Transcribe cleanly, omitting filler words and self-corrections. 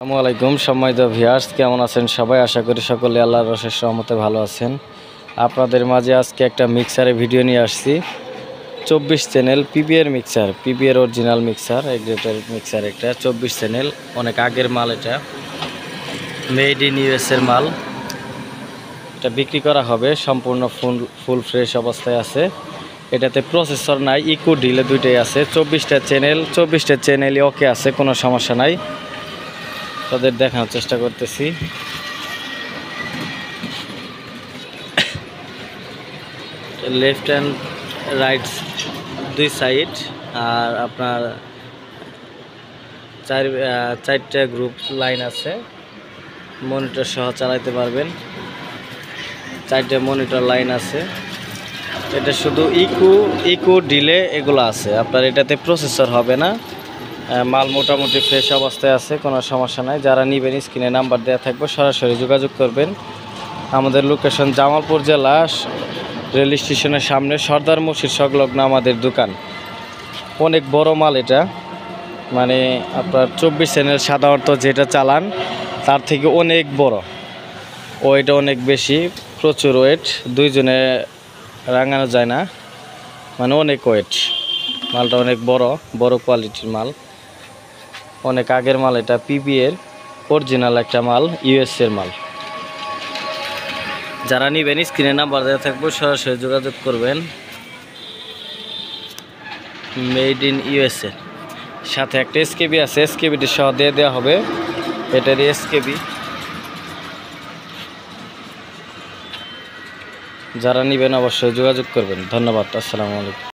আসসালামু আলাইকুম সম্মানিত ভিউয়ার্স, কেমন আছেন সবাই? আশা করি সকলে আল্লাহর অশেষ রহমতে ভালো আছেন। আপনাদের মাঝে আজকে একটা মিক্সারের ভিডিও নিয়ে আসছি। 24 চ্যানেল পিবিএর মিক্সার, পিবিএর অরিজিনাল মিক্সার, এগ্রেটের মিক্সার। একটা 24 চ্যানেল, অনেক আগের মাল। এটা মেড ইন ইউএসের মাল। এটা বিক্রি করা হবে, সম্পূর্ণ ফুল ফ্রেশ অবস্থায় আছে। এটাতে প্রসেসর নাই, ইকো ডিলে দুইটাই আছে। 24টা চ্যানেলই ওকে আছে, কোনো সমস্যা নাই। তাদের দেখানোর চেষ্টা করতেছি। লেফট অ্যান্ড রাইট দুই সাইড, আর আপনার চারটা গ্রুপ লাইন আছে। মনিটর সহ চালাতে পারবেন। 4টে মনিটর লাইন আছে। এটা শুধু ইকো ডিলে এগুলো আছে। আপনার এটাতে প্রসেসর হবে না। মাল মোটামুটি ফ্রেশ অবস্থায় আছে, কোনো সমস্যা নাই। যারা নেবেন স্ক্রিনে নাম্বার দেওয়া থাকবে, সরাসরি যোগাযোগ করবেন। আমাদের লোকেশন জামালপুর জেলা, রেল স্টেশনের সামনে, সর্দার মসজিদ সংলগ্ন আমাদের দোকান। অনেক বড় মাল এটা, মানে আপনার 24 চ্যানেল সাধারণত যেটা চালান তার থেকে অনেক বড়। ওয়েট অনেক বেশি, প্রচুর ওয়েট, দুইজনে রাঙানো যায় না, মানে অনেক ওয়েট। মালটা অনেক বড় কোয়ালিটির মাল, অনেক আগের মাল। এটা পিবিএর অরিজিনাল একটা মাল, ইউএসএর মাল। যারা নেবেন স্ক্রিনে নাম্বার দেওয়া থাকবে, সরাসরি যোগাযোগ করবেন। মেড ইন ইউএসএ, সাথে একটা এসকেবি আছে, এসকেবিটি সহ দিয়ে দেওয়া হবে। এটারই এসকেবি। যারা নেবেন অবশ্যই যোগাযোগ করবেন। ধন্যবাদ। আসসালামু আলাইকুম।